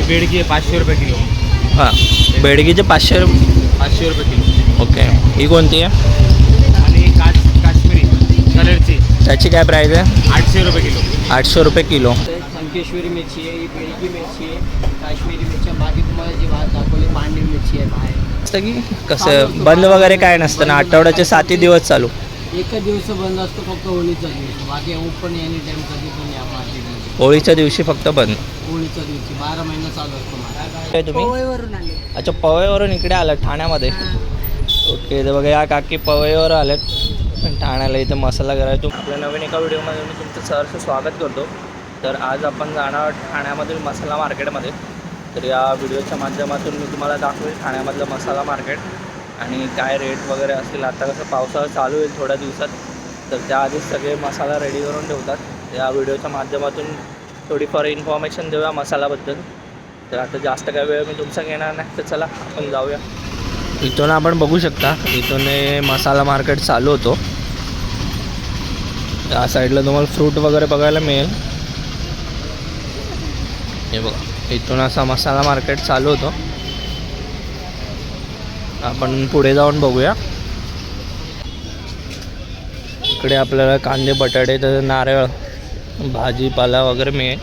बेडगी आहे 500 रुपये किलो. हां, बेडगीचे 500 रुपये किलो. ओके. ही कोणती आहे? आणि काश्मीरी कलरची त्याची काय प्राईस आहे? 800 रुपये किलो. 800 रुपये किलो. संकेश्वरी मिरची आहे, ही बेडगी मिरची आहे, काश्मीरी मिरची आहे. बाकी तुम्हाला जी भात दाखवली पांढरी मिरची आहे बाहेर. असतं की कसं बंद वगैरे काय नसतं ना, आठवड्याचे 7 दिवस चालू? एकच दिवस बंद असतो, फक्त होळीचा दिवस. बाकी ओपन एनी टाइम कधी पण या मार्केटमध्ये. होळीच्या दिवशी फक्त बंद. होळीच्या दिवशी 12 महिना चालू असतो मार्केट. काय तुम्ही? पोवईवरून आले. अच्छा, पवईवरून इकडे आलात ठाण्यामध्ये? ओके. तर बघा या काकी पवईवर आल्यात ठाण्याला, इथं मसाला करायला. आपल्या नवीन एका व्हिडिओमध्ये मी तुमचं सहर्ष स्वागत करतो. तर आज आपण जाणार ठाण्यामधील मसाला मार्केटमध्ये. तर या व्हिडिओच्या माध्यमातून मी तुम्हाला दाखवेल ठाण्यामधलं मसाला मार्केट आणि काय रेट वगैरे असतील. आता कसं पावसाळा चालू होईल थोड्या दिवसात, तर त्याआधीच सगळे मसाला रेडी करून ठेवतात. या व्हिडिओच्या माध्यमातून थोडीफार इन्फॉर्मेशन देऊया मसाल्याबद्दल. तर आता जास्त काय वेळ मी तुमचा घेणार नाही, तर चला आपण जाऊया. इथून आपण बघू शकता, इथून मसाला मार्केट चालू होतो. त्या साईडला तुम्हाला फ्रूट वगैरे बघायला मिळेल. हे बघा, इथून असा मसाला मार्केट चालू होतो. आपण पुढे जाऊन बघूया. इकडे आपल्याला कांदे, बटाटे, तर नारळ, भाजीपाला वगैरे मिळेल.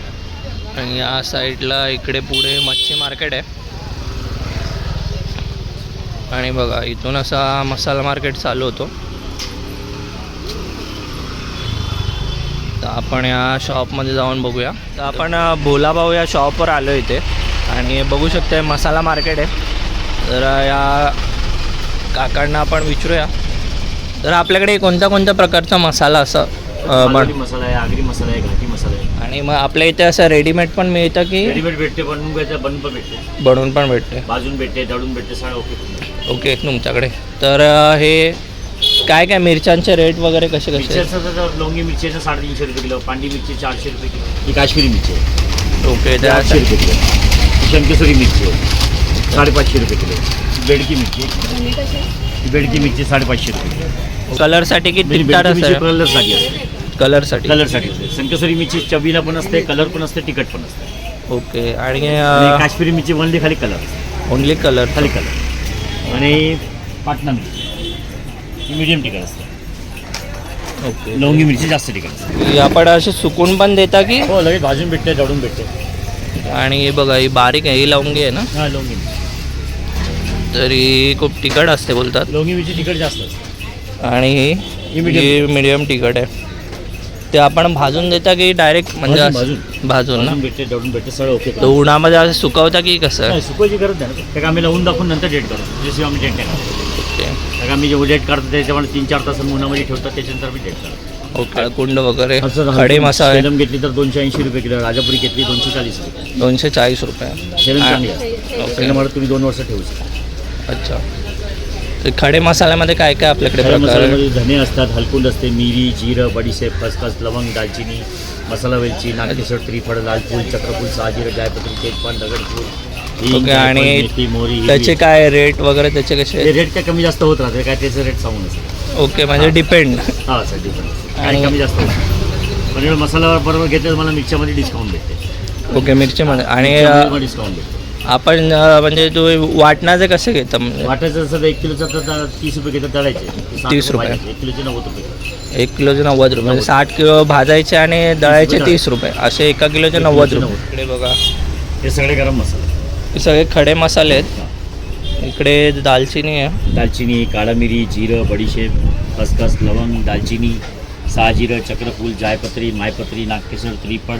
आणि या साईडला इकडे पुढे मच्छी मार्केट आहे. आणि बघा, इथून असा मसाला मार्केट चालू होतो. तर आपण या शॉपमध्ये जाऊन बघूया. तर आपण भोलाभाऊ या शॉपवर आलो इथे आणि बघू शकता मसाला मार्केट आहे. तर या काकांना आपण विचारूया, तर आपल्याकडे कोणत्या कोणत्या प्रकारचा मसाला असं मसाला आहे, आगरी मसाला आहे, घाटी मसाला आहे. आणि मग आपल्या इथे असं रेडीमेड पण मिळतं की? रेडीमेड भेटते, बनवून भेटते, बनवून पण भेटते. बनवून पण भेटते, भाजून भेटते, दळून भेटते, सगळं ओके. ओके तुमच्याकडे. तर हे काय काय मिरच्यांचे रेट वगैरे कसे कसे? मिरची लवंगी मिरची आहे 350 रुपये किलो, पांडी मिरची 400 रुपये किलो, ही काश्मीरी मिरची आहे. ओके. 800 रुपये किलो. ही शंकेश्वरी मिरची आहे 550 रुपये किलो. बेडकी मिरची, ही बेडकी मिरची 550 रुपये किलो. कलरसाठी की तिखट असं? कलरसाठी असते. कलरसाठी असते. शंकेश्वरी मिरची चवीला पण असते, कलर पण असते, तिखट पण असते. ओके. आणि काश्मीरी मिरची वनली खाली कलर असते, ओनली कलर खाली कलर. आणि पाटणा मिरची ही मीडियम तिखट असते. ओके. लवंगी मिरची जास्त तिखट असते. आपण असे सुकून पण देता की? हो, लगेच भाजून भेटते, दळून भेटते. आणि हे बघा, ही बारीक आहे, ही लवंगी आहे ना? हां, लवंगी मिरची. तरी खूप तिखट असते बोलतात. लवंगी मिरची तिखट जास्त असते. आणि ही मीडियम तिखट आहे. ते आपण भाजून देता की डायरेक्ट म्हणजे भाजून ना? भेटते, दळून भेटते, सगळं ओके. तर उन्हामध्ये असं सुकवता की कसं? सुकवायची गरज नाही ना, आम्ही लावून दाखवून नंतर डेट करतो, जशी आम्ही डेट नाही करतो. ओके. आम्ही जेव्हा डेट काढतो त्याच्यामुळे 3-4 तास उन्हामध्ये ठेवतात, त्याच्यानंतर आम्ही डेट करतो. ओके. कुंड वगैरे, असं खडे मसाले सेलम घेतली तर 280 रुपये किलो, राजापुरी घेतली 240 रुपये. 240 रुपये. सेलम चांगली असते, सेलममध्ये तुम्ही 2 वर्ष ठेवू शकता. अच्छा. तर खडे मसाल्यामध्ये काय काय आपल्याकडे खडे प्रकार? मसाल्यामध्ये धने असतात, हलकुंड असते, मिरी, जिरं, बडीशेप, खसखस, लवंग, दालचिनी, मसाला वेलची, नागकेसर, त्रिफळ, लालफूल, चक्रफूल, सहाजिरं, जायपत्री, तेजपान, दगडफूल, ओके. आणि मेथी, मोहरी, त्याचे काय रेट वगैरे त्याचे कसे? रेट काय कमी जास्त होत राहते, काय त्याचं रेट सांगू नसतं. ओके. म्हणजे डिपेंड. हां सर, डिफरन्स आणि कमी जास्त होतं. पण एवढं मसाला बरोबर घेतलं तर मला मिरच्यामध्ये डिस्काउंट भेटते. ओके. मिरचीमध्ये. आणि डिस्काउंट भेटते. आपण म्हणजे तू वाटणाचे कसे घेता? म्हणजे वाटायचं जसं 1 किलोचं तर 30 रुपये घेतात, दळायचे 30 रुपये. 1 किलोचे 90 रुपये. 1 किलोचे 90 रुपये. म्हणजे 60 किलो भाजायचे आणि दळायचे 30 रुपये. असे 1 किलोचे 90 रुपये. इकडे बघा, हे सगळे गरम मसाले, हे सगळे खडे मसाले आहेत. इकडे दालचिनी आहे, दालचिनी, काळा मिरी, जिरं, बडीशेप, खसखस, लवंग, दालचिनी, सहाजिरं, चक्रफूल, जायपत्री, मायपत्री, नागकेसर, त्रिफळ,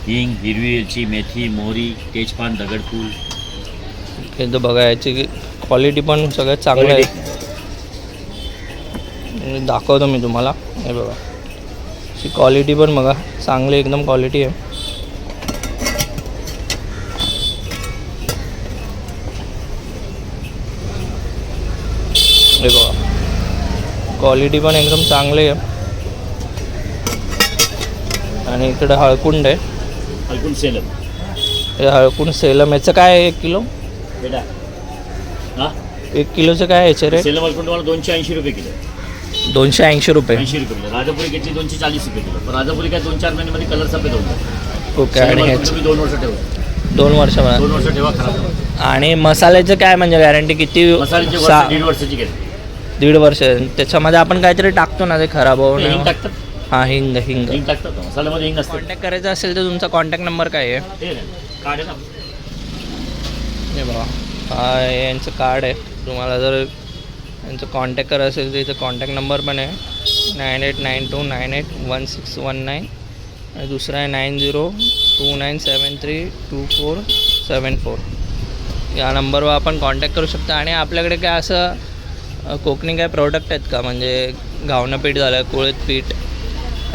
हिंग, हिरवी वेलची, मेथी, मोहरी, तेजपान, दगडफूल. इथं बघा, याची क्वालिटी पण सगळ्यात चांगली आहे. दाखवतो मी तुम्हाला. हे बघा, अशी क्वालिटी पण बघा, चांगली एकदम क्वालिटी आहे. हे बघा, क्वालिटी पण एकदम चांगली आहे. आणि इकडे हळकुंड आहे, हलकुंड सेलम. हे हळकुंड सेलम. याचं काय आहे 1 किलो? बेटा हां, 1 किलोचं काय याचे रेट? सेलम हलकुंड तुम्हाला 280 रुपये किलो. 280 रुपये. 80 रुपये किलो. राजापुरी घेतली 240 रुपये किलो. पण राजापुरी काय 2-4 महिन्यामध्ये कलर सफेद होऊन जातो. ओके. आणि तुम्ही 2 वर्ष ठेवू. 2 वर्ष 2 वर्ष ठेवा खराब होणार. आणि मसाल्याचं काय म्हणजे गॅरंटी किती? मसाल्याची 1.5 वर्षाची गॅरंटी. 1.5 वर्ष. त्याच्यामध्ये आपण काहीतरी टाकतो ना ते खराब होऊ हिंग नये. टाकतात. हां हिंग हिंग. हिंग टाकतात ना. मसाल्यामध्ये हिंग असते. कॉन्टॅक्ट करायचा असेल तर तुमचा कॉन्टॅक्ट नंबर काय आहे? ते नाही. कार्ड आहे ना. हे बघा हा यांचं कार्ड आहे. तुम्हाला जर यांचं कॉन्टॅक्ट करायचं असेल तर इथं कॉन्टॅक्ट नंबर पण आहे 9892981619 आणि दुसरा आहे 9029732474. या नंबरवर आपण कॉन्टॅक्ट करू शकता. आणि आपल्याकडे काय असं कोकणी काय प्रोडक्ट आहेत का, म्हणजे घावणं पीठ झालं, कुळीत पीठ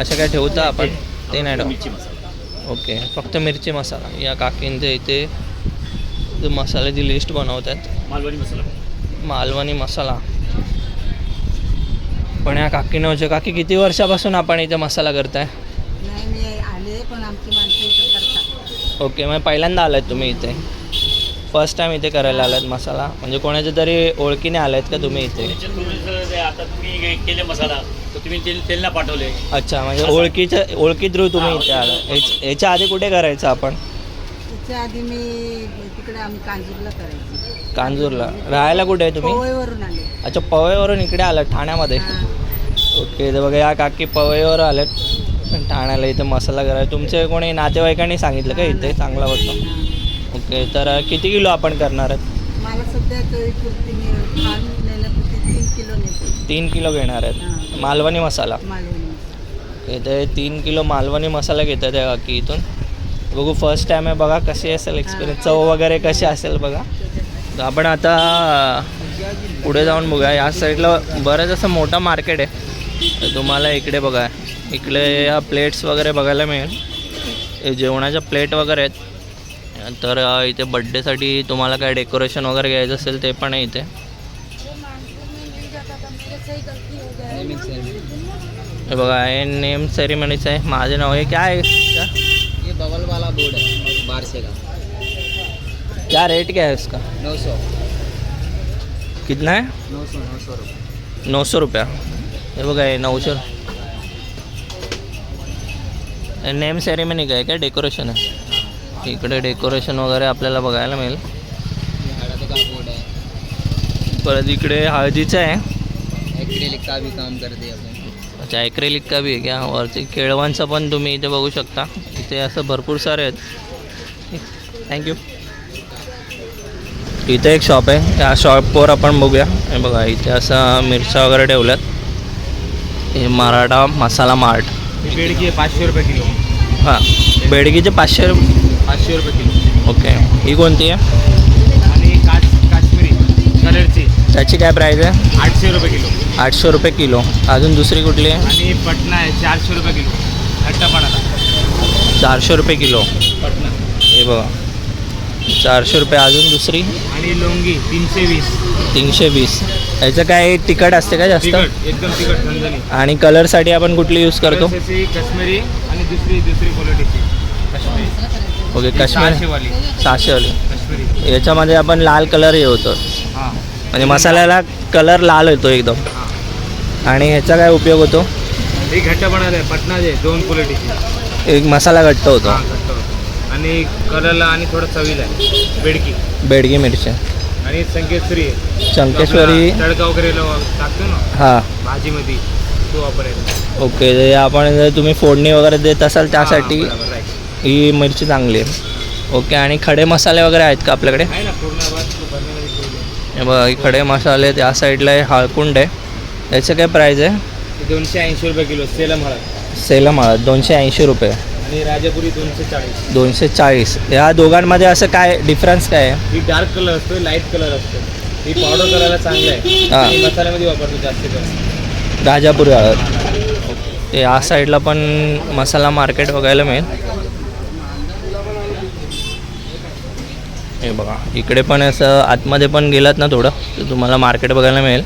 असं काय ठेवता आपण? ते नाही ठेवू. मिरची मसाला. ओके, फक्त मिरची मसाला. या काकींचे इथे जो मसाल्याची लिस्ट बनवतात, मालवणी मसाला. मालवणी मसाला. पण या काकीनं म्हणजे काकी किती वर्षापासून आपण इथे मसाला करताय? नाही मी आले पण आमची माणसं इथं करतात. ओके, मग पहिल्यांदा आलात तुम्ही इथे? फर्स्ट टाइम इथे करायला आलात मसाला? म्हणजे कोणाच्या तरी ओळखीने आलात का तुम्ही इथे? आता तुम्ही केले मसाला तर तुम्ही तेलला पाठवले. अच्छा, म्हणजे ओळखी थ्रू तुम्ही इथे आला. याच्या आधी कुठे करायचं आपण? त्याच्या आधी मी तिकडे आम्ही कांजूरला करायची. कांजूरला. राहायला कुठे आहे तुम्ही? पोवईवरून आले. अच्छा, पवईवरून इकडे आलात ठाण्यामध्ये? ओके, तर बघा या काकी पवईवर आल्यात ठाण्याला इथे मसाला करायला. तुमचे कोणी नातेवाईकांनी सांगितलं का इथे चांगला होतं? ओके, तर किती किलो आपण करणार आहेत? मला सध्या पुरती मी खान नेण्यापुरती 3 किलो नेते. 3 किलो घेणार आहेत मालवणी मसाला. मालवणी. ओके, तर 3 किलो मालवणी मसाला घेतात त्या काकी इथून. बघू, फर्स्ट टाईम आहे, बघा कशी असेल एक्सपिरियन्स, चव वगैरे कशी असेल बघा. तर आपण आता पुढे जाऊन बघूया. या साईडला बरंच असं मोठं मार्केट आहे. तर तुम्हाला इकडे बघा, इकडे या प्लेट्स वगैरे बघायला मिळेल. हे जेवणाच्या प्लेट वगैरे आहेत. तर इथे बड्डेसाठी तुम्हाला काय डेकोरेशन वगैरे घ्यायचं असेल ते पण आहे इथे. हे बघा, हे नेम सेरेमनीचं आहे. माझे नाव आहे काय आहे? ये बगल वाला बोर्ड है बारसे का. क्या रेट क्या है इसका? 900. कितना है? 900 रुपये. 900 रुपया. हे बघा, हे 900. नेम सेरेमनी काय काय डेकोरेशन आहे? इकडे डेकोरेशन वगैरे आपल्याला बघायला मिळेल. ये हळद का बोर्ड है. परत इकडे हळदीचं आहे. एक्रेलिक का भी काम करते अपन. अच्छा, ॲक्रेलिक का बी आहे क्या? वरती केळवांचं पण तुम्ही इथे बघू शकता. इथे असं भरपूर सारे आहेत. थँक्यू. इथे एक शॉप आहे, त्या शॉपवर आपण बघूया. हे बघा, इथे असं मिरच्या वगैरे ठेवल्यात. हे मराठा मसाला मार्ट. ही बेडगी आहे 500 रुपये किलो. हां, बेडगीचे 500 500 रुपये किलो. ओके. ही कोणती आहे? आणि काश्मीरी कलरची त्याची काय प्राईस आहे? 800 रुपये किलो. 800 रुपये किलो. अजून दुसरी कुठली आहे? आणि पटना आहे 400 रुपये किलो. हट्टापाडाला 400 रुपये किलो. पटना. हे बघा, 400 रुपये. अजून दुसरी? आणि लोंगी 320. 320. याचं काय तिखट असते का जास्त? तिखट, एकदम तिखट झणझणीत. आणि कलरसाठी आपण कुठली यूज करतो? कलरची काश्मीरी आणि दुसरी क्वालिटीची काश्मीरी. ओके, ही काश्मीर 600 वाली 600 वाली. काश्मीरी. याच्यामध्ये आपण लाल कलर हे होतो, हां म्हणजे मसाल्याला कलर लाल येतो एकदम. हां. आणि ह्याचा काय उपयोग होतो? ही घट्ट बनवलं आहे पटनाचे 2 क्वालिटीची. एक मसाला घट्ट होतो. हां, घट्ट होतं. आणि कलरला आणि थोडं चवीला आहे. बेडकी बेडगी मिरची. आणि संकेश्वरी आहे. चंकेश्वरी. आपला तडका वगैरे टाकतो ना हां, भाजीमध्ये, तो वापरायचा. ओके. ते आपण जर तुम्ही फोडणी वगैरे देत असाल त्यासाठी हां, बरोबर, right. ही मिरची चांगली आहे. ओके. आणि खडे मसाले वगैरे आहेत का आपल्याकडे? आहे ना पूर्ण भरण्यामध्ये ठेवली आहे. हे बघा, ही खडे मसाले. त्या साईडला आहे हळकुंड आहे. याचं काय प्राईस आहे? 280 रुपये किलो. सेलम हळद. सेलम हळद 280 रुपये. आणि राजापुरी 240. 240. या दोघांमध्ये असं काय डिफरन्स काय आहे? ही डार्क कलर असतो, लाईट कलर असतो. ही पावडर करायला चांगलं आहे. हां. आणि मसाल्यामध्ये वापरतो जास्त करून. राजापुरी हळद. ते या साईडला पण मसाला मार्केट बघायला मिळेल. हे बघा, इकडे पण असं आतमध्ये पण गेलात ना थोडं तर तुम्हाला मार्केट बघायला मिळेल.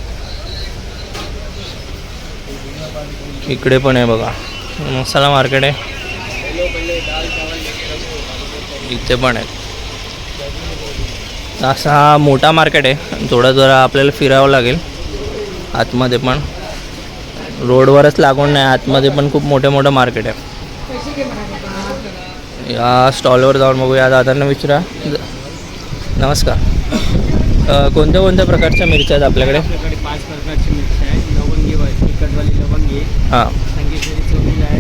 इकडे पण आहे बघा, मसाला मार्केट आहे. इथे पण आहे. असा हा मोठा मार्केट आहे. थोडा जरा आपल्याला फिरावं लागेल आतमध्ये पण. रोडवरच लागून नाही, आतमध्ये पण खूप मोठं मार्केट आहे. या स्टॉलवर जाऊन बघूया. दादांना विचारा. नमस्कार. कोणत्या कोणत्या प्रकारच्या मिरच्या आहेत आपल्याकडे? आपल्याकडे 5 प्रकारची मिरची आहे. लवंगी तिखटवाली लवंगी आहे, हां. संगेश्वरी चवीला आहे,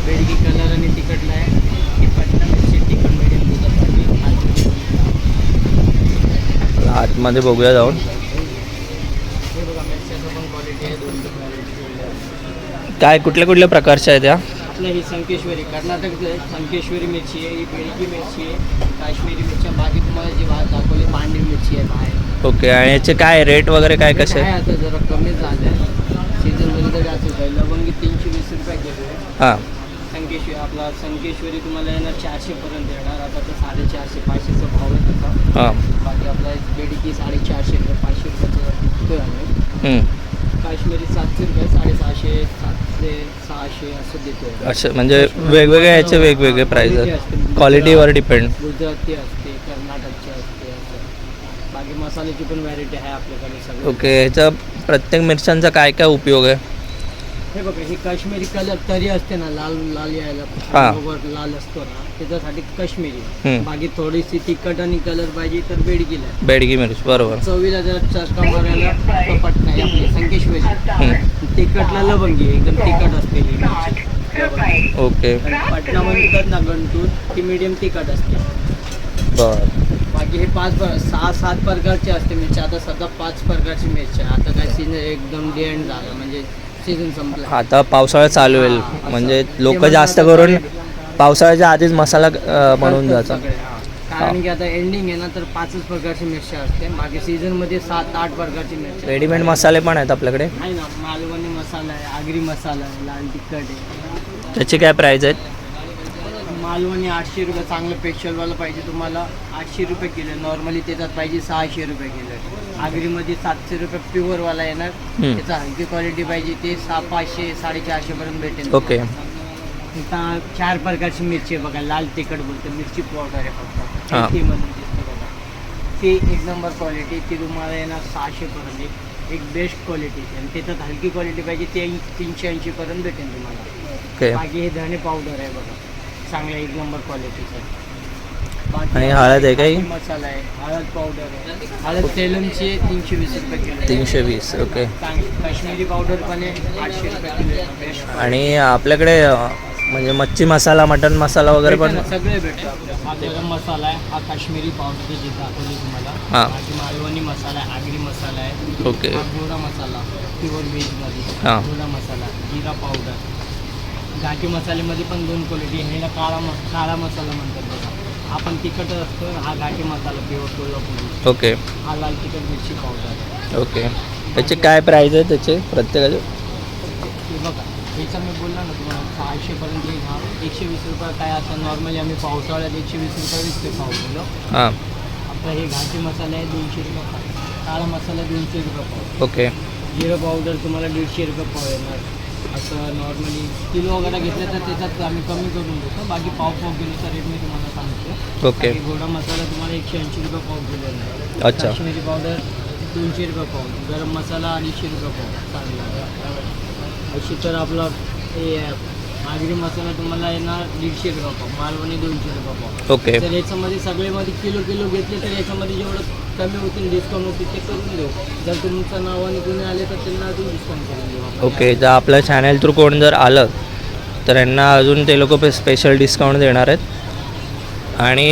बेडगी कलर आणि तिखटला आहे, ही पटना मिरची तिखट मिडियम दुधासाठी. आतमध्ये बघूया जाऊन. हे बघा मिरच्याचं पण क्वालिटी आहे, 2 क्वालिटी. काय कुठल्या कुठल्या प्रकारच्या आहेत या? आपलं ही संकेश्वरी कर्नाटकचं आहे. संकेश्वरी मिरची आहे, ही बेडगी मिरची आहे, काश्मीरी मिरची आहे. बाकी तुम्हाला जी भात दाखवली पांढरी मिरची आहे बाहेर. ओके. आणि याचे काय रेट वगैरे काय कसे आहे आहे? आता जरा कमी झालं आहे सीझनमध्ये, तर जास्त होत आहे. लवंगी 320 रुपये किलो आहे. हां. संकेश्वरी तुम्हाला येणार 400पर्यंत येणार. आता तर 450 500चा भाव आहे त्याचा. हां. बाकी आपला बेडगी 450 रुपये 500 रुपयाचा विकतोय आम्ही. काश्मीरी 700 रुपये 650 700 600 असं देतोय. असं म्हणजे वेगवेगळे याचे वेगवेगळे प्राईज आहेत, क्वालिटीवर डिपेंड. गुजराती असते, कर्नाटकची असते असं. बाकी मसाल्याची पण व्हॅरायटी आहे आपल्याकडे सगळं. ओके. याचा प्रत्येक मिरच्यांचा काय काय उपयोग आहे? हे बघा, ही काश्मीरी कलर तरी असते ना, लाल लाल यायला हां. वर लाल असतो ना, त्याच्यासाठी काश्मीरी. हम्म. बाकी थोडीशी तिखट आणि कलर पाहिजे तर बेडगीला. बेडगी मिरची बरोबर. चवीला जरा चटका मारायला कपट नाही आपली संकेश्वरी. तिखटला लवंगी एकदम तिखट असते ही मिरची. ओके. आणि पटना म्हणतात ना गंटूर, ती मीडियम तिखट असते. बरं. बाकी हे 6-7 प्रकारचे असते मिरची. आता सध्या 5 प्रकारची मिरची आहे. आता काय सीझन एकदम एंड झाला, म्हणजे सीझन संपला. आता पावसाळा चालू होईल, हां, असं. म्हणजे ते लोक म्हणतात जास्त आता करून सगळे- पावसाळ्याच्या आधीच मसाला बनवून जातात. सगळे, हां. कारण की आता एंडिंग आहे ना, तर 5च प्रकारची मिरची असते. बाकी सीझनमध्ये 7-8 प्रकारची मिरची रेडीमेड मसाले पण आहेत आपल्याकडे. आहे ना. मालवणी मसाला आहे, आगरी मसाला आहे, लाल तिखट आहे. त्याचे काय प्राईज आहेत? मालवणी 800 रुपये, चांगलं पेशलवाला पाहिजे तुम्हाला 800 रुपये किलो. नॉर्मली त्याच्यात पाहिजे 600 रुपये किलो. आगरीमध्ये 700 रुपये प्युअरवाला येणार. त्याचा हलकी क्वालिटी पाहिजे ते 500 450 पर्यंत भेटेल. ओके. आता 4 प्रकारची मिरची आहे बघा. लाल तिखट बोलतो, मिरची पावडर आहे फक्त. हां. ती म्हणून दिसतं बघा. ती 1 नंबर क्वालिटी, ती तुम्हाला येणार 600 पर्यंत. एक बेस्ट क्वालिटी. आणि त्याच्यात हलकी क्वालिटी पाहिजे ते 380 पर्यंत भेटेल तुम्हाला. ओके. बाकी हे धणे पावडर आहे बघा, चांगला 1 नंबर क्वालिटीचं. आणि हळद आहे काही? मसाला आहे, हळद पावडर आहे. हळद सेलमची आहे 320 रुपये किलो. 320. ओके. चांगली काश्मीरी पावडर पण आहे 800 रुपये किलो. बेस्ट. आणि आपल्याकडे म्हणजे मच्छी मसाला, मटन मसाला वगैरे पण. सगळे भेटतं आपल्याला. हा गरम मसाला आहे, हा काश्मीरी पावडर जे दाखवली तुम्हाला. हां. बाकी मालवणी मसाला आहे, आगरी मसाला आहे. ओके. हा गोडा मसाला प्युअर व्हेजमध्ये. हां. गोडा मसाला, जिरा पावडर. घाटी मसाल्यामध्ये पण 2 क्वालिटी. ह्याला काळा मसाला म्हणतात बघा. आपण तिखट असतो, हा घाटी मसाला प्युअर कोल्हापुरी. ओके. हा लाल तिखट मिरची पावडर. ओके. त्याचे काय प्राईज आहे त्याचे प्रत्येकाचे? हे बघा, ह्याचा मी बोलला ना तुम्हाला 600पर्यंत एक. हा 120 रुपये काय. आता नॉर्मली आम्ही पावसाळ्यात 120 रुपये विकतो पाव किलो. हां. आपला हे घाटी मसाला आहे 200 रुपये पाव. काळा मसाला 200 रुपये पाव. ओके. जिरं पावडर तुम्हाला 150 रुपये पाव येणार. असं नॉर्मली किलो वगैरे घेतलं तर त्याच्यात आम्ही कमी करून देतो. बाकी पाव किलोचा रेट मी तुम्हाला सांगतो. ओके. बाकी गोडा मसाला तुम्हाला 180 रुपये पाव किलो येणार. अच्छा. काश्मीरी पावडर 200 रुपये पाव. गरम मसाला 250 रुपये पाव. चांगला अशी तर आपला हे आगरी मसाला तुम्हाला येणार 150 रुपये पाव. मालवणी 200 रुपये पाव. ओके. तर याच्यामध्ये सगळेमध्ये किलो घेतले तर याच्यामध्ये जेवढं कमी होतील डिस्काउंट होतील ते करून देऊ. जर तुमचं नावाने कोणी आले तर त्यांना अजून डिस्काउंट करून देऊ आपण. ओके. जर आपल्या चॅनल थ्रू कोण जर आलं तर यांना अजून ते लोक स्पेशल डिस्काउंट देणार आहेत. आणि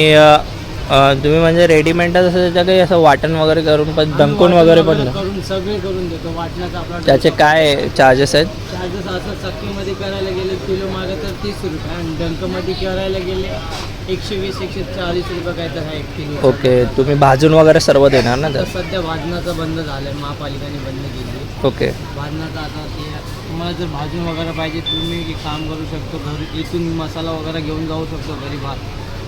तुम्ही म्हणजे रेडीमेडच असं त्याचं काही असं वाटण वगैरे करून पण डंकून वगैरे पण करून सगळे करून देतो. वाटण्याचा आपला त्याचे काय चार्जेस आहेत? चार्जेस असं चक्कीमध्ये करायला गेले किलो मागे तर 30 रुपये आणि डंकमध्ये करायला गेले 120-140 रुपये काय तर आहे 1 किलो. ओके. तुम्ही भाजून वगैरे सर्व देणार ना आता तर? सध्या भाजनाचं बंद झालं आहे, महापालिकेने बंद केली. ओके. भाजनाचं आता ते तुम्हाला जर भाजून वगैरे पाहिजे तुम्ही एक काम करू शकतो. घरी इथून मसाला वगैरे घेऊन जाऊ शकतो.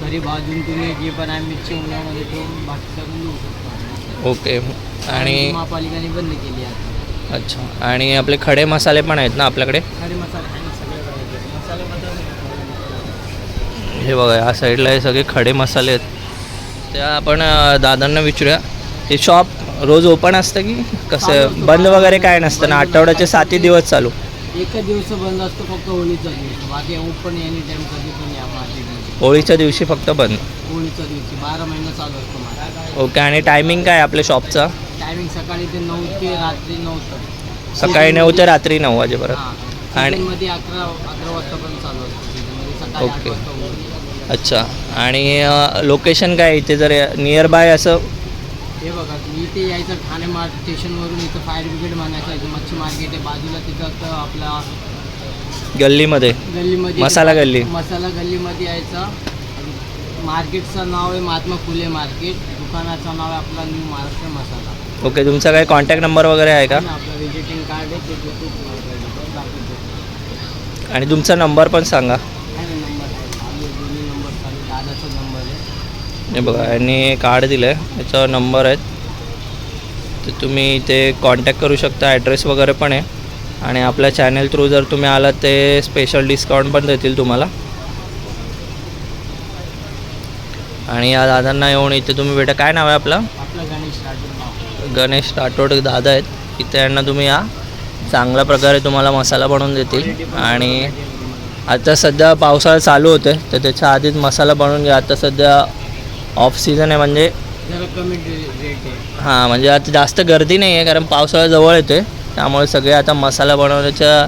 घरी भाजून तुम्ही जे पण आहे मिरची उन्हामध्ये ठेवून भाजी करून देऊ शकतो. ओके. आणि महापालिकेने बंद केली आता. अच्छा. आणि आपले खडे मसाले पण आहेत ना आपल्याकडे? खडे मसाले आहे ना सगळे पाहिजे. मसाल्यामध्ये हे बघा, या साईडला हे सगळे खडे मसाले आहेत. त्या आपण दादांना विचारूया. हे शॉप रोज ओपन असतं की कसं? बंद वगैरे काय नसतं ना? आठवड्याचे 7 दिवस चालू? एकच दिवस बंद असतो, फक्त होळीचा दिवस. बाकी ओपन एनी टाईम कधी पण या मार्केटमध्ये. होळीच्या दिवशी फक्त बंद. होळीच्या दिवशी 12 महिने चालू असतो माझा. ओके. आणि टायमिंग काय आपल्या शॉपचा? टायमिंग सकाळी ते 9 ते रात्री 9 तक. सकाळी 9 ते रात्री 9 वाजेपर्यंत. हां. आणि मध्ये 11 वाजता पण चालू असतो सीझनमध्ये, सकाळी 8 ओके. वाजता होळी. अच्छा. आणि लोकेशन काय इथे जर नियर बाय असं? हे बघा, इथे यायचं ठाणे स्टेशनवरून इथं फायर ब्रिगेड म्हणायचं आहे, मच्छी मार्केट आहे बाजूला, तिथं तर आपला गल्लीमध्ये गल्लीमध्ये मसाला गल्ली. मसाला गल्लीमध्ये यायचं. मार्केटचं नाव आहे महात्मा फुले मार्केट, दुकानाचं नाव आहे आपला न्यू महाराष्ट्र मसाला. ओके. तुमचा काय कॉन्टॅक्ट नंबर वगैरे आहे का? आपलं विजिटिंग कार्ड आहे ते देतो तुम्हाला दाखवतो. आणि तुमचा नंबर पण सांगा. आहे ना नंबर आहे, चालू दोन्ही नंबर चालू, दादाचा नंबर आहे. हे बघा, यांनी कार्ड दिलं आहे, याच्यावर नंबर आहेत, तर तुम्ही इथे कॉन्टॅक्ट करू शकता. ॲड्रेस वगैरे पण आहे. आणि आपल्या चॅनल थ्रू जर तुम्ही आलात ते स्पेशल डिस्काउंट पण देतील तुम्हाला. आणि या दादांना येऊन इथे तुम्ही भेटा. काय नाव आहे आपलं? आपलं गणेश राठोड नाव. गणेश राठोड दादा आहेत. इथे यांना तुम्ही या, चांगल्या प्रकारे तुम्हाला मसाला बनवून देतील. आणि आता सध्या पावसाळा चालू होते, तर त्याच्या आधीच मसाला बनवून घ्या. आता सध्या ऑफ सीझन आहे, म्हणजे जरा कमी रेट आहे. हां, म्हणजे आता जास्त गर्दी नाही आहे, कारण पावसाळा जवळ येते. त्यामुळे सगळे आता मसाला बनवण्याच्या,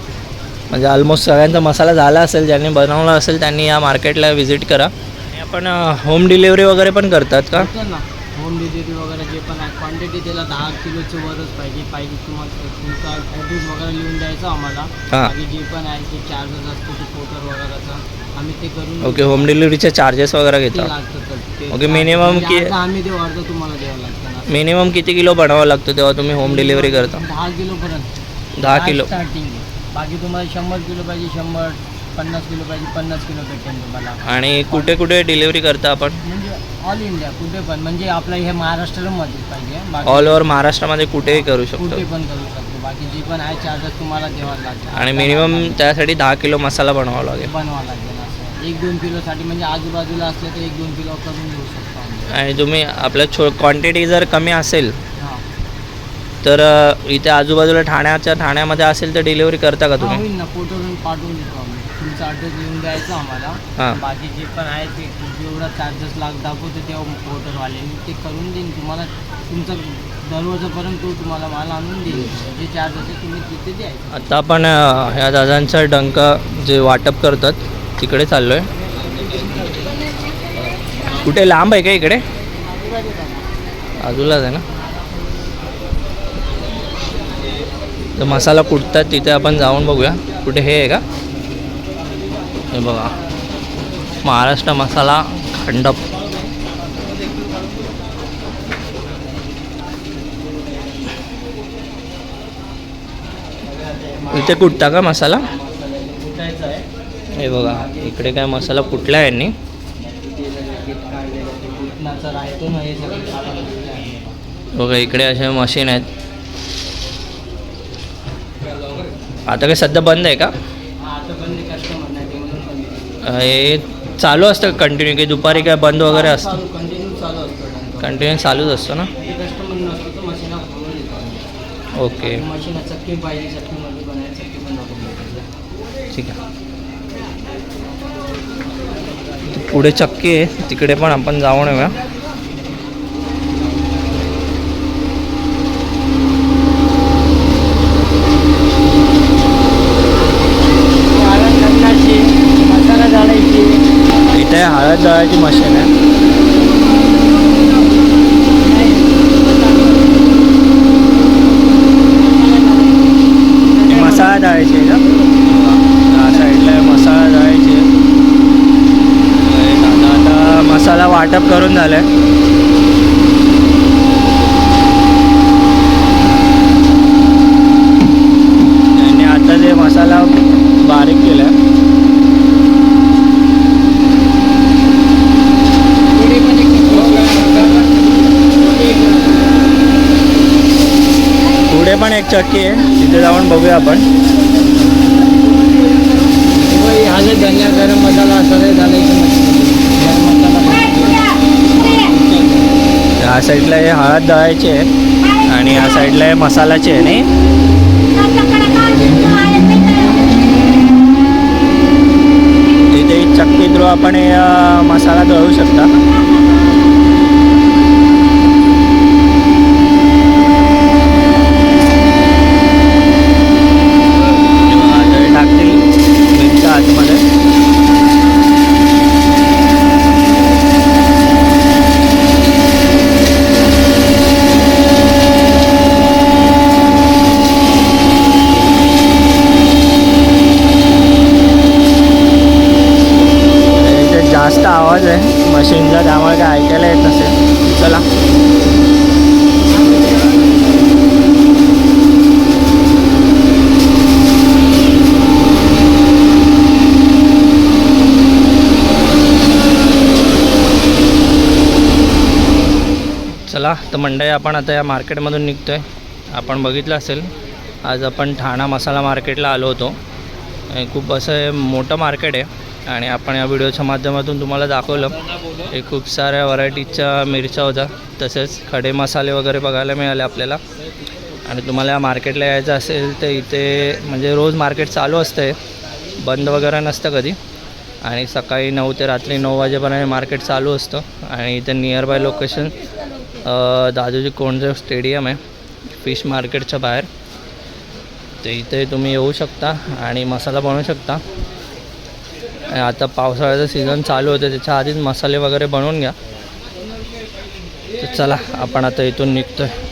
म्हणजे ऑलमोस्ट सगळ्यांचा मसाला झाला असेल. ज्यांनी बनवला असेल त्यांनी या मार्केटला व्हिजिट करा. आणि आपण होम डिलिव्हरी वगैरे पण करतात का? होतं ना होम डिलिव्हरी वगैरे जे पण आहे. क्वांटिटी त्याला 10 किलोचं वरच पाहिजे तुम्हाला. तुमचा ॲड्रेस वगैरे लिहून द्यायचा आम्हाला. हां. बाकी जे पण आहे ते चार्जेस असतो ते फोटो वगैरेचा आम्ही ते करून ओके. होम डिलिव्हरीचे चार्जेस वगैरे ते घेतात. लागतं तर ते ओके. मिनिमम म्हणजे की अर्धा आम्ही देऊ, अर्धा तुम्हाला द्यावं लागतं ना. मिनिमम किती किलो बनवावं लागतं तेव्हा तुम्ही होम डिलिव्हरी करता? 10 किलोपर्यंत. 10 किलो. स्टार्टिंग आहे. बाकी तुम्हाला 100 किलो पाहिजे 100, 50 किलो पाहिजे 50 किलो भेटेल तुम्हाला. आणि कुठे कुठे डिलिव्हरी करता आपण? म्हणजे ऑल इंडिया कुठे पण, म्हणजे आपलं हे महाराष्ट्रामध्ये पाहिजे. बाकी ऑल ओव्हर महाराष्ट्रामध्ये कुठेही करू शकतो. कुठे पण करू शकतो. बाकी जे पण आहे चार्जेस तुम्हाला द्यावा लागतं. आणि मिनिमम त्यासाठी 10 किलो मसाला बनवावा लागेल. बनवावं लागेल असं. 1-2 किलोसाठी म्हणजे आजूबाजूला असलं तर 1-2 किलो करून देऊ शकतो आम्ही. आणि तुम्ही आपल्या क्वांटिटी जर कमी असेल हां. तर इथे आजूबाजूला ठाण्यामध्ये असेल तर डिलिव्हरी करता का हां, तुम्ही? होईल ना. फोटोवरून पाठवून देतो आम्ही. तुमचा ॲड्रेस लिहून द्यायचा आम्हाला. हां. बाकी जे पण आहे ते जेवढा चार्जेस दाखवतो तेव्हा पोर्टरवाल्याने ते करून देईन तुम्हाला. तुमचा दरवाजापर्यंत तो तुम्हाला माल आणून देईल. जे चार्जेस आहे तुम्ही तिथे द्यायचं. आता आपण ह्या दादांचा डंक जे वाटप करतात तिकडे चाललो आहे. कुठे लांब आहे का इकडे? बाजूलाच आहे ना. तर मसाला कुटतात तिथे आपण जाऊन बघूया. कुठे हे आहे का? हे बघा, महाराष्ट्र मसाला खंडप. इथे कुटता का मसाला? कुटायचं आहे. हे बघा, इकडे काय मसाला कुटला आहे यांनी. कुटण्याचं राहतो ना हे सगळं. बघा, इकडे असे मशीन आहेत. आता काय सध्या बंद आहे का? आता बंद कस्टमर नाही ते म्हणून बंद. हे चालू असतं कंटिन्यू की दुपारी काय बंद वगैरे असतं? कंटिन्यू चालू असतं. कंटिन्यू चालूच असतं ना. कस्टमर नसतो तर मशीन खोलून देतो आम्ही. ओके, मशीन चक्की पाहिजे चक्कीमध्ये बनायला चक्की पण नको. ठीक आहे. पुढे चक्की आहे, तिकडे पण आपण जाऊन येऊया. मसाला झाडायची. इथे हळद दळायची मशीन आहे. मसाला दळायची आहे का? या साईडला मसाला दळायची आहे. आता मसाला वाटप करून झालं आहे. आणि आता जे मसाला बारीक केला आहे. पुढे पण एक चक्की आहे, तिथे जाऊन बघूया आपण. हळद धनिया गरम मसाला सगळे घालायचे. ह्या साईडला हे हळद दळायची आहे आणि ह्या साईडला हे मसाल्याचे आहे. नाही, इथे चक्की थ्रू आपण हे मसाला दळू शकता. टाकतील मिरच्या आतमध्ये. जास्त आवाज आहे मशीनचा, त्यामुळे काय ऐकायला येत नसेल. चला चला तर मंडळी, आपण आता या मार्केटमधून निघतो आहे. आपण बघितलं असेल आज आपण ठाणा मसाला मार्केटला आलो होतो. खूप असं मोठं मार्केट आहे आणि आपण या व्हिडिओच्या माध्यमातून तुम्हाला दाखवलं. हे खूप साऱ्या व्हरायटीच्या मिरच्या होत्या, तसेच खडे मसाले वगैरे बघायला मिळाले आपल्याला. आणि तुम्हाला या मार्केटला यायचं असेल तर इथे म्हणजे रोज मार्केट चालू असतं, बंद वगैरे नसतं कधी. आणि सकाळी 9 ते रात्री 9 वाजेपर्यंत मार्केट चालू असतं. आणि इथे nearby location Dadoji Konddev stadium आहे फिश मार्केटच्या बाहेर. तर इथे तुम्ही येऊ शकता आणि मसाला बनवू शकता. आता पावसाळ्याचं सीझन चालू होतं, त्याच्या आधीच मसाले वगैरे बनवून घ्या. तर चला आपण आता इथून निघतो आहे.